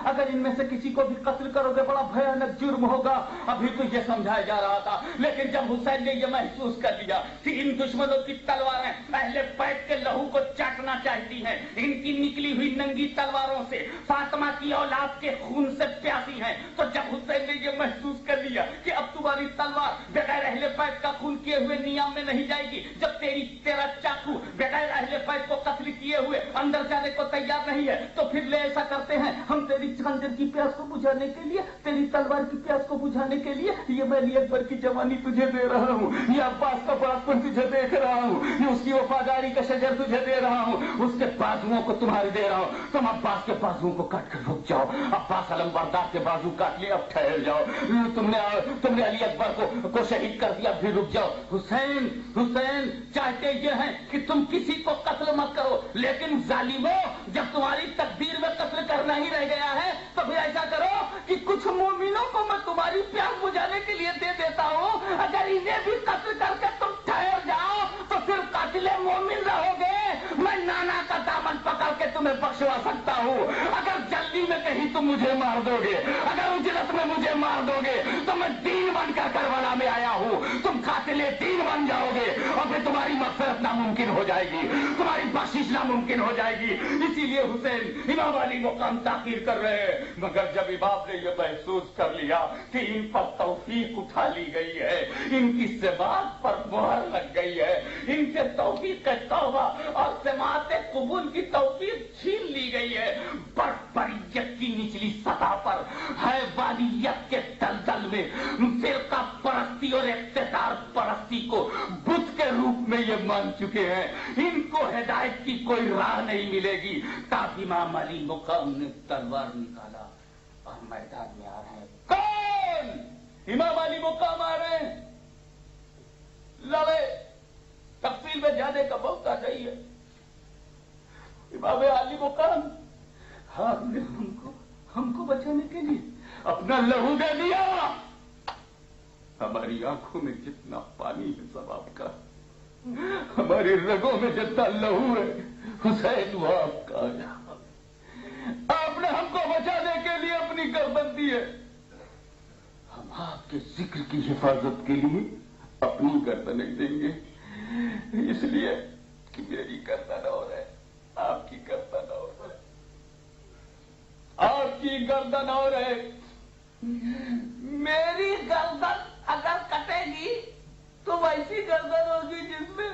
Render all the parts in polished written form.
अगर इनमें से किसी को भी कत्ल करोगे बड़ा भयानक जुर्म होगा। अभी तो ये समझाया जा रहा था, लेकिन जब हुसैन ने ये महसूस कर लिया कि इन दुश्मनों की तलवारें अहले बैत के लहू को चाटना चाहती हैं, इनकी निकली हुई नंगी तलवारों से फातिमा की औलाद के खून से प्यासी हैं, तो जब हुसैन ने ये महसूस कर लिया कि अब तुम्हारी तलवार बगैर अहले बैत का खून किए हुए नियाम में नहीं जाएगी, जब तेरा चाकू बगैर अहले बैत को कत्ल किए हुए अंदर जाने को तैयार नहीं है, तो फिर ले ऐसा करते हैं, हम तेरी खंजर की प्यास को बुझाने के लिए, तेरी तलवार की प्यास को बुझाने के लिए ये मैं अली अकबर की जवानी तुझे दे रहा हूँ, ये अब्बास का बड़ापन तुझे देख रहा हूँ, ये उसकी वफादारी का शजर तुझे दे रहा हूँ, उसके बाजुओं को तुम्हारे दे रहा हूँ। तुम अब्बास के बाजुओं को काट कर रुक जाओ। अब्बास अलमबरदार के बाजू काट लिए, अब ठहर जाओ। तुमने अली अकबर को शहीद कर दिया, फिर रुक जाओ। हुसैन चाहते ये हैं कि तुम किसी को कत्ल मत करो, लेकिन जालिमों, जब तुम्हारी तकदीर में कत्ल करना ही रह गया है तो फिर ऐसा करो कि कुछ मोमिनों को मैं तुम्हारी प्यास बुझाने के लिए दे देता हूँ, अगर इन्हें भी कत्ल करके तुम ठहर जाओ तो फिर कातिले मोमिन रहोगे। मैं नाना का दामन पकड़ के तुम्हें बख्शवा सकता हूँ। अगर जल्दी में कहीं तुम मुझे मार दोगे, अगर उजलत में मुझे मार दोगे, तो मैं दीन बनकर करबला में आया हूँ, तुम कातिले दीन बन जाओगे और फिर तुम्हारी मग़फ़िरत नामुमकिन हो जाएगी, तुम्हारी बख्शिश नामुमकिन हो जाएगी। इसीलिए हुसैन इमाम अली मुकाम ताकीर कर रहे हैं। मगर जब इमाम ने यह महसूस कर लिया कि इन पर तौफीक उठा ली गई है, इनकी समात पर मोहर लग गई है, इनसे तौफीक का तौबा और समात कबूल की तौफीक छीन ली गई है, बर्बरियत की निचली सतह पर हैवानियत के दलदल में फिरका परस्ती और इख्तिसार परस्ती को बुत के रूप में ये मान चुके हैं, इनको हिदायत की कोई राह नहीं मिलेगी। ताकि इमाम अली मुकाम ने तलवार निकाला और मैदान में आ रहे हैं। कौन? इमाम अली मुकाम आ रहे हैं। लड़े, तफसील में जाने का मौका नहीं है। इमाम अली मुकाम आपने हमको बचाने के लिए अपना लहू दे दिया। हमारी आंखों में जितना पानी है सब आपका, हमारी रगों में जितना लहू है हुसैन वो आपका है। आपने हमको बचाने के लिए अपनी गर्दन दी है, हम आपके जिक्र की हिफाजत के लिए अपनी गर्दन नहीं देंगे। इसलिए कि मेरी गर्दन और है, आपकी गर्दन और है, आपकी गर्दन और है। मेरी गर्दन अगर कटेगी तो वैसी गर्दन होगी जिसमें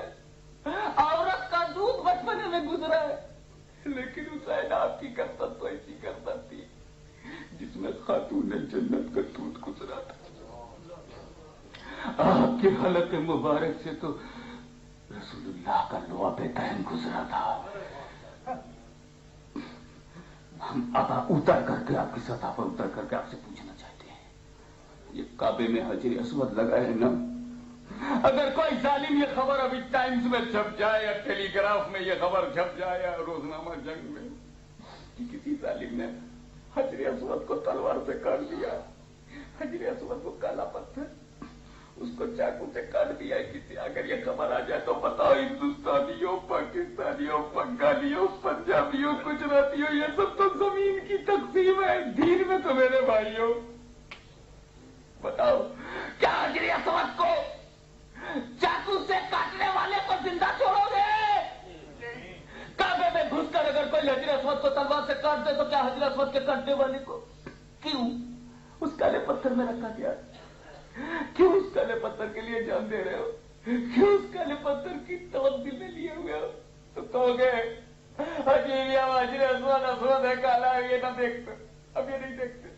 औरत का दूध बचपने में गुजरा है, लेकिन हुसैन आपकी गर्दन तो ऐसी गर्दन थी जिसमें खातून जन्नत का दूध गुजरा था। आपके हलक मुबारक से तो रसूलुल्लाह का लोहा बेतरन गुजरा था। हम अब उतर करके आपकी सतह पर उतर करके आपसे पूछना चाहते हैं, ये काबे में हजर अस्वद लगा है ना? अगर कोई जालिम ये खबर अभी टाइम्स में छप जाए या टेलीग्राफ में ये खबर छप जाए या रोजनामा जंग में कि किसी जालिम ने हजर अस्वद को तलवार से काट दिया, हजर अस्वद को काला पत्थर उसको चाकू से काट दिया किसी, अगर ये खबर आ जाए तो बताओ हिंदुस्तानियों, पाकिस्तानियों, बंगालियों, पंजाबियों, गुजरातियों, ये सब तो जमीन की तकसीम है दीन में। तो मेरे भाइयों बताओ, क्या हजर अस्वद को चाकू से काटने वाले को जिंदा छोड़ोगे? काबे में घुसकर अगर कोई हजर अस्वद को तलवार से काट दे तो क्या हजर अस्वद के काटने वाले को क्यों उस काले पत्थर में रखा गया? क्यों उस काले पत्थर के लिए जान दे रहे हो? क्यों उस काले पत्थर की तवज्जो में लिए हुए हो? तो कहोगे हजर अस्वद है, काला है, ये ना देखते, अब ये नहीं देखते,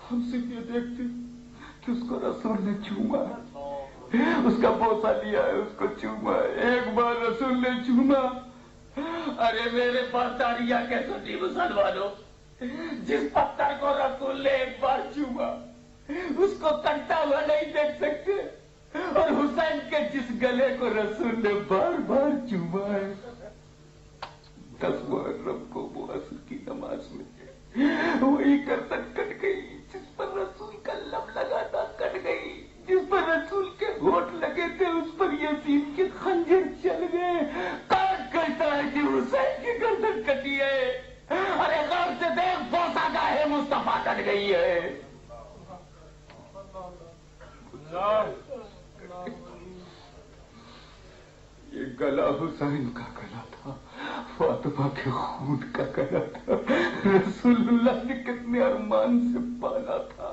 हम सिर्फ ये देखते कि उसको रसूल ने चूमा, उसका बोसा लिया है, उसको चूमा, एक बार रसूल ने चूमा। अरे मेरे बर्तानिया के सुन्नी मुसलमानों, जिस पत्थर को रसूल ने एक बार चूमा उसको कटता हुआ नहीं देख सकते, और हुसैन के जिस गले को रसूल ने बार बार चूमा है, 10 मुहर्रम को वो असर की नमाज में वही गर्दन कट गई जिस पर रसूल का लब लगा था, कट गई जिस पर रसूल के होठ लगे थे उस पर यजीद के खंजर चल गए। कौन कहता है कि हुसैन की गर्दन कटी है? अरे गौर से देख, बोसा गाहे मुस्तफा کٹ گئی ہے. یہ گلا حسین کا گلا تھا، فاطمہ کے خون کا گلا تھا. رسول اللہ نے کتنے ارمان سے پالا تھا،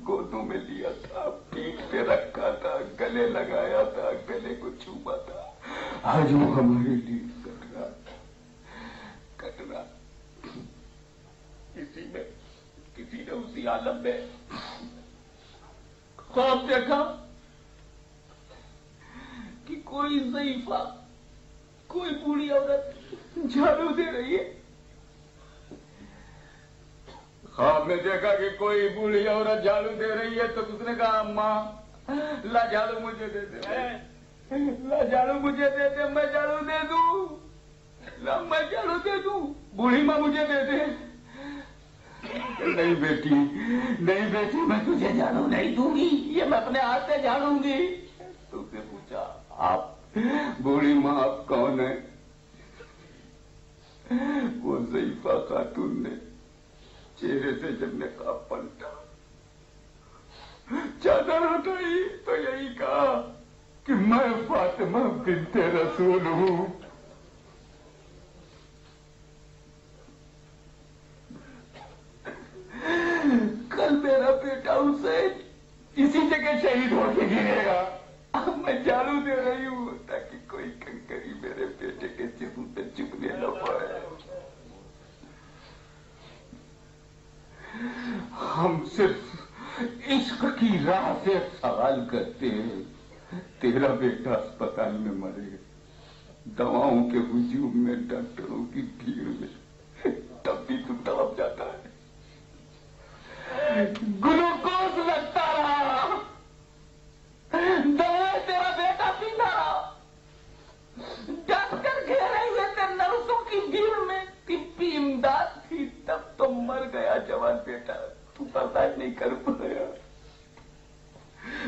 گودوں میں لیا تھا، پیٹ پہ رکھا تھا، گلے لگایا تھا، گلے کو چوما تھا. آج وہ ہمارے لیے کٹ رہا کسی نے اسی عالم میں خواب دیکھا کہ کوئی ضعیفہ، کوئی بوڑھی عورت جھاڑو دے رہی ہے. خواب میں دیکھا کہ کوئی بوڑھی عورت جھاڑو دے رہی ہے تو اس نے کہا اماں لا جھاڑو مجھے دے دے، لا جھاڑو مجھے دے دے، میں جھاڑو دے دوں، لا میں جھاڑو دے دوں. بوڑھی ماں مجھے دے دے. نہیں بیٹی، نہیں بیٹی، میں تجھے جھاڑو نہیں دوں گی، یہ میں اپنے ہاتھ سے جھاڑوں گی. تو اس نے پوچھا آپ بوڑھی ماں آپ کون ہے؟ وہ ضعیفہ خاتون نے چہرے سے جب نقاب پلٹا، چادر ہٹائی تو یہی کہا کہ میں فاطمہ بنت رسول ہوں. کل میرا بیٹا حسین اسی جگہ شہید ہو کے گرے گا. اب میں جھاڑو دے رہی ہوں تاکہ کوئی کنکری میرے بیٹے کے جسم پہ چبھنے نہ پائے. ہم صرف عشق کی راہ سے سوال کرتے ہیں. تیرا بیٹا اسپتال میں مرے، دواؤں کے ہجوم میں، ڈاکٹروں کی بھیڑ میں، تب بھی تو تڑپ جاتا ہے. گلوکوز لگتا رہا، دوا تیرا بیٹا پیتا رہا، ڈاکٹر گھیرے ہوئے تھے، نرسوں کی بھیڑ میں طبی امداد تھی، تب تو مر گیا جوان بیٹا. تو برداشت نہیں کر پایا.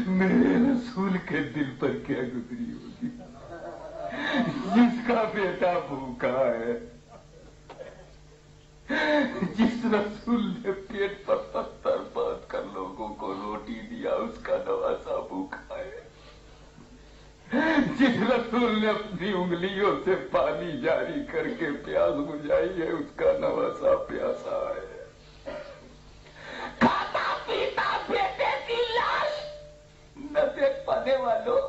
میرے رسول کے دل پر کیا گزری ہوگی جس کا بیٹا بھوکا ہے، جس رسول نے پیٹ پر پتھر باندھ کر لوگوں کو روٹی دیا اس کا نواسا بھوکا ہے، جس رسول نے اپنی انگلیوں سے پانی جاری کر کے پیاس بجھائی ہے اس کا نواسا پیاسا ہے. کھاتا پیتا بیٹے کی لاش نہ دیکھ پانے والوں،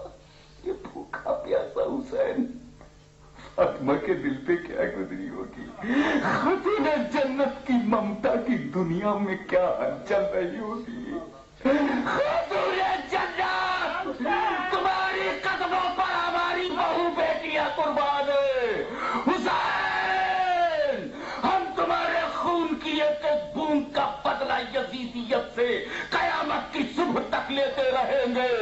یہ بھوکا پیاسا حسین فاطمہ کے دل پہ کیا گزری ہوگی. خاتون جنت کی ممتا کی دنیا میں کیا چل رہی ہوگی. خاتون جنت تمہاری قدموں پر ہماری بہو بیٹیاں قربان ہے. حسین ہم تمہارے خون کی ایک ایک بوند کا بدلہ یزیدیت سے قیامت کی صبح تک لیتے رہیں گے.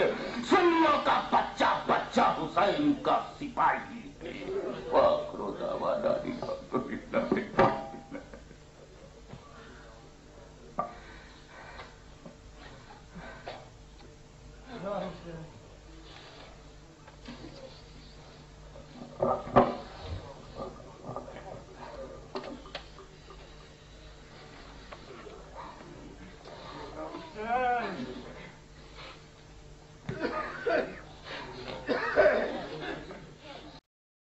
سنیوں کا بچہ بچہ حسین کا سپاہی ہے.